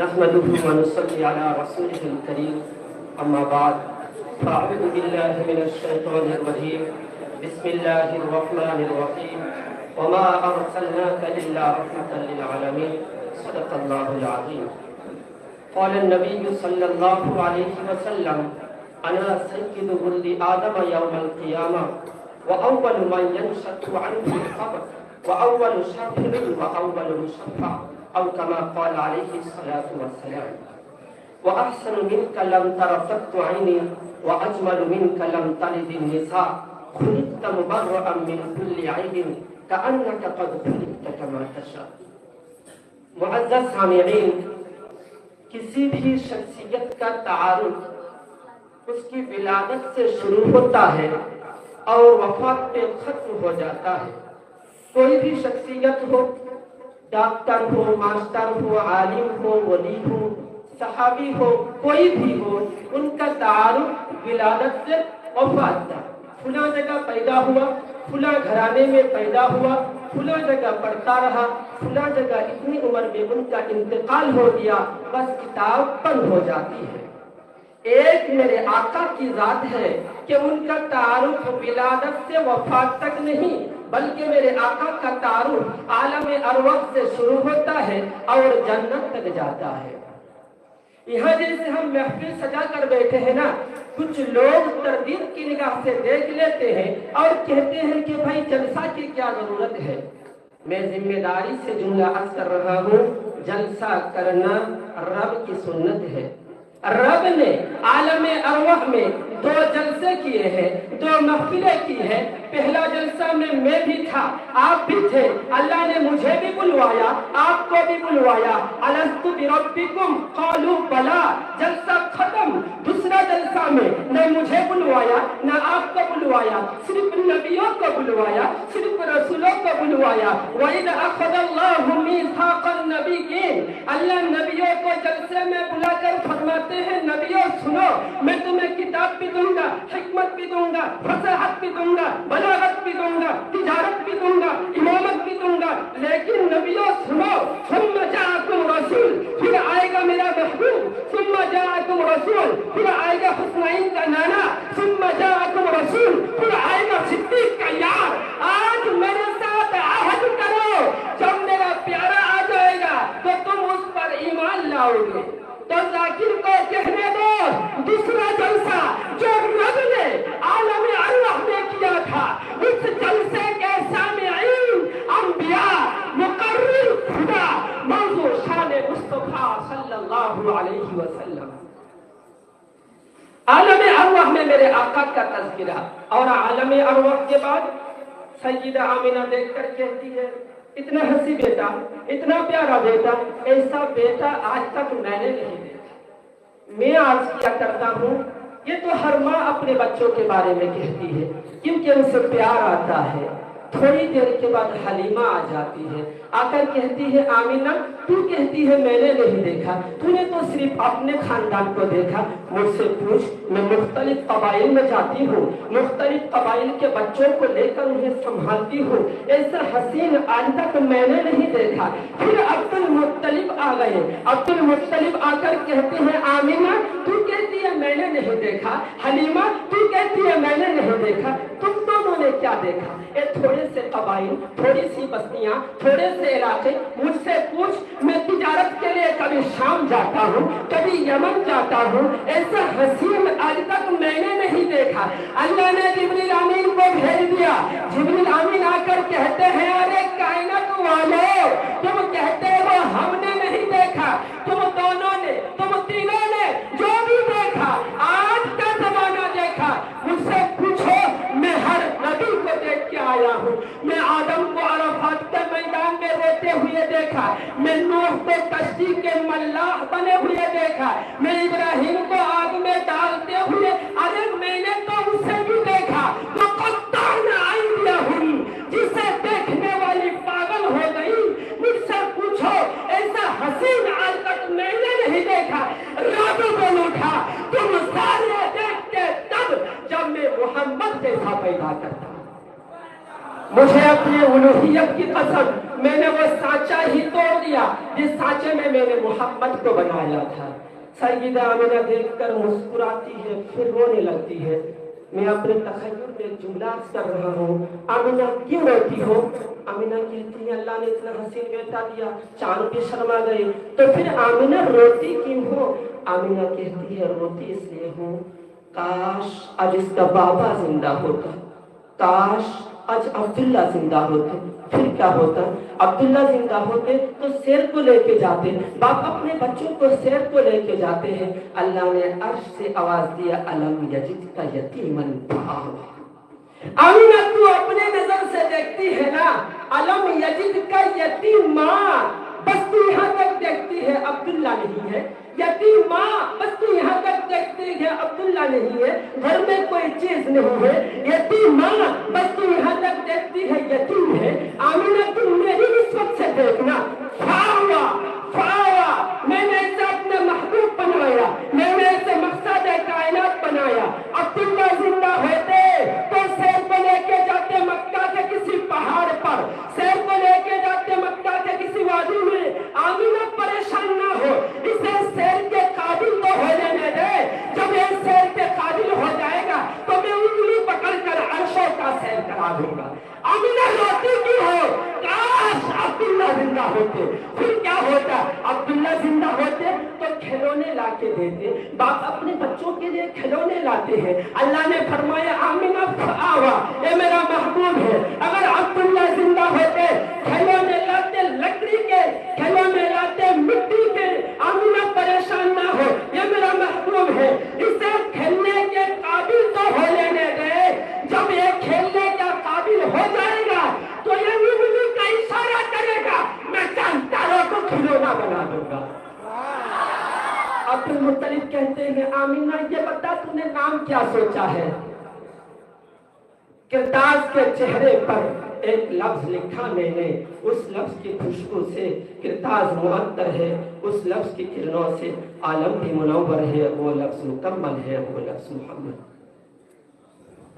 نحمده ونصلي على رسوله الكريم أما بعد فأعوذ بالله من الشيطان الرجيم بسم الله الرحمن الرحيم وما أرسلناك إلا رحمة للعالمين صدق الله العظيم قال النبي صلى الله عليه وسلم أنا سيد ولد آدم يوم القيامة وأول من ينشق عنه القبر وأول شافع وأول مشفع أو كما قال عليه الصلاة والسلام وأحسن منك لم تر قط عيني وأجمل منك لم تلد النساء خلقت مبرأ من كل عيب كأنك قد خلقت كما تشاء. معزز سامعین، کسی بھی شخصیت کا تعارف اس کی ولادت سے شروع ہوتا ہے اور وفات پہ ختم ہو جاتا ہے. کوئی بھی شخصیت ہو، ڈاکٹر ہو، ماسٹر ہو، عالم ہو، ولی ہو، صحابی ہو، کوئی بھی ہو، ان کا تعارف ولادت سے وفات تک. فلاں جگہ پیدا ہوا، فلاں گھرانے میں پیدا ہوا، فلاں جگہ پڑھتا رہا، فلاں جگہ اتنی عمر میں ان کا انتقال ہو گیا، بس کتاب بند ہو جاتی ہے. ایک میرے آقا کی ذات ہے کہ ان کا تعارف ولادت سے وفات تک نہیں، بلکہ میرے آقا کا تعارف عالم ارواح سے شروع ہوتا ہے اور جنت تک جاتا ہے. یہاں جیسے ہم محفل سجا کر بیٹھے ہیں نا، کچھ لوگ تردید کی نگاہ سے دیکھ لیتے ہیں اور کہتے ہیں کہ بھائی جلسہ کی کیا ضرورت ہے. میں ذمہ داری سے جملہ عرض کر رہا ہوں، جلسہ کرنا رب کی سنت ہے. رب نے عالم ارواح میں 2 جلسے کیے ہیں، 2 محفلیں کی ہیں. پہلا جلسہ میں بھی تھا، آپ بھی تھے. اللہ نے مجھے بھی بلوایا، آپ کو بھی بلوایا. الست بربکم قالوا بلا. جلسہ ختم. دوسرا جلسہ میں نہ مجھے بلوایا نہ آپ کو بلوایا، صرف نبیوں کو بلوایا، صرف رسولوں کو بلوایا. وَإِذْ أَخَذَ اللَّهُ مِيثَاقَ النَّبِيِّينَ. اللہ نبیوں کو جلسے میں بلا کر فرماتے ہیں، نبیوں سنو، میں تمہیں کتاب بھی دوں گا، حکمت بھی دوں گا، فصاحت بھی دوں گا، بلاغت بھی دوں گا، تجارت بھی دوں گا، امامت بھی دوں گا. لیکن نبیوں سنو، ثم جاءکم رسول، پھر آئے گا میرا محبوب. ثم جاءکم رسول، پھر آئے گا حسنین کا نانا. ثم جاءکم رسول، پھر آئے گا صدیق کا یار. آج میرے ساتھ عہد کرو، جب میرا پیارا آ جائے گا تو تم اس پر ایمان لاؤ گے. تو ذاکر کو کہنے دو، دوسرا جلسہ جو رب نے عالم ارواح میں کیا تھا، اس جلسے کے سامعین انبیاء، مقرر خدا، موضوع شان مصطفیٰ صلی اللہ علیہ وسلم. عالم ارواح میں میرے آقا کا تذکرہ، اور عالم ارواح کے بعد سیدہ آمینہ دیکھ کر کہتی ہے، اتنا حسین بیٹا، اتنا پیارا بیٹا، ایسا بیٹا آج تک میں نے نہیں دیکھا. میں عرض کیا کرتا ہوں، یہ تو ہر ماں اپنے بچوں کے بارے میں کہتی ہے کیونکہ اسے پیار آتا ہے. تھوڑی دیر کے بعد حلیمہ آ جاتی ہے، آ کر کہتی ہے، آمینہ تو کہتی ہے میں نے نہیں دیکھا، تو نے تو صرف اپنے خاندان کو دیکھا. مجھ سے پوچھ، میں مختلف قبائل میں جاتی ہوں، مختلف قبائل کے بچوں کو لے کر انہیں سنبھالتی ہوں، ایسا حسین آج تک میں نے نہیں دیکھا. پھر عبد المطلب آ گئے. عبد المطلب آ کر کہتے ہیں، آمینہ تو کہتی ہے میں نے نہیں دیکھا، حلیمہ تو کہتی ہے میں نے نہیں دیکھا، تم دونوں نے کیا دیکھا؟ یہ تھوڑے سے قبائل، تھوڑی سی بستیاں، تھوڑے سے علاقے. مجھ سے پوچھ، میں تجارت کے لیے کبھی شام جاتا ہوں، کبھی یمن جاتا ہوں، ایسا حسین آج تک میں نے نہیں دیکھا. اللہ نے جبریل امین کو بھیج دیا. جبریل امین آ کر کہتے ہیں، ارے کائنات والے، تم کہتے ہو ہم نے نہیں دیکھا، تم دونوں نے، تم تینوں نے جو بھی دیکھا آج کا زمانہ دیکھا. مجھ سے پوچھو، میں ہر نبی کو دیکھ کے آیا ہوں. میں آدم کو عرفات کے میدان میں روتے ہوئے دیکھا، میں نوح کو کشتی کے ملاح بنے ہوئے دیکھا، میں ابراہیم کو آگ میں ڈالتے ہوئے، ارے میں نے تو اسے بھی دیکھا. وَقَطَّعْنَا أَيْدِيَهُمْ، جسے دیکھنے والی پاگل ہو گئی. مجھ سے پوچھو، ایسا حسین آج تک میں نے نہیں دیکھا. رب بول اٹھا، تم سارے دیکھتے تب جب میں محمد جیسا پیدا کرتا. مجھے اپنے الوہیت کی قسم، میں نے وہ سانچہ ہی توڑ دیا جس سانچے میں میں نے محمد کو بنایا تھا۔ سیدہ آمنہ دیکھ کر مسکراتی ہے، پھر رونے لگتی ہے۔ میں اپنے تخیل میں جملہ کر رہا ہوں، آمنہ کیوں روتی ہو؟ آمنہ کہتی ہے اللہ نے اتنا حسین بیٹا دیا، چاند پہ شرما گئے، تو پھر آمنہ روتی کیوں ہو؟ آمنہ کہتی ہے روتی اس لیے ہوں، کاش آج اس کا بابا زندہ ہوتا، کاش آج عبداللہ زندہ ہوتے، پھر کیا ہوتا؟ عبداللہ زندہ ہوتے تو سیر کو لے کے جاتے، باپ اپنے بچوں کو سیر کو لے کے جاتے ہیں۔ اللہ نے عرش سے آواز دیا الم یجد کا یتیمن فآویٰ۔ آمینہ تو اپنے نظر سے دیکھتی ہے نا، الم یجد کا یتیم ماں، بس تو یہاں تک دیکھتی ہے عبداللہ نہیں ہے، یتیم ماں بس تو یہاں تک دیکھتی ہے عبداللہ نہیں ہے، گھر میں کوئی چیز نہیں ہے، یتیم ماں بس تو یہاں تک دیکھتی ہے یتیم ہے۔ آمینہ تم میری نسبت سے دیکھنا، فآویٰ فآویٰ، میں نے اسے اپنے محبوب بنایا، میں نے اسے مقصد کائنات بنایا۔ عبداللہ زندہ ہوتے تو سیر کو لے کے جاتے مکہ کے کسی پہاڑ پر، سیر کو لے کے جاتے مکہ کے کسی وادی میں۔ آمینہ پریشان نہ ہو، اسے سیر کے قابل تو ہو لینے دے، جب یہ سیر کے قابل ہو جائے گا تو میں انگلی پکڑ کر عرشوں کا سیر کرا دوں گا۔ آمینہ روتی کیوں ہو؟ کاش عبداللہ زندہ ہوتے، پھر کیا ہوتا؟ عبداللہ زندہ ہوتے تو کھلونے لا کے دیتے، باپ اپنے بچوں کے لیے کھلونے لاتے ہیں۔ اللہ نے فرمایا آمینہ فآویٰ، یہ میرا محبوب ہے، اگر عبداللہ زندہ ہوتے کھلونے لاتے لکڑی کے، کھلونے لاتے مٹی کے۔ آمینہ پریشان نہ ہو، یہ میرا محبوب ہے، اسے کھیلنے کے قابل تو ہو لینے دے، جب یہ کھیلنے کا قابل ہو جائے گا تو یہ انگلی کا اشارہ کرے گا، میں چانداروں کو کھلونا بنا دوں گا۔ عبد المطلب کہتے ہیں آمینہ یہ بتا تم نے نام کیا سوچا ہے؟ کرتاس کے چہرے پر ایک لفظ لکھا میں نے، اس لفظ کی خوشبو سے کرتاس معطر ہے، اس لفظ کی کرنوں سے عالم بھی منور ہے، وہ لفظ مکمل ہے، وہ لفظ محمد۔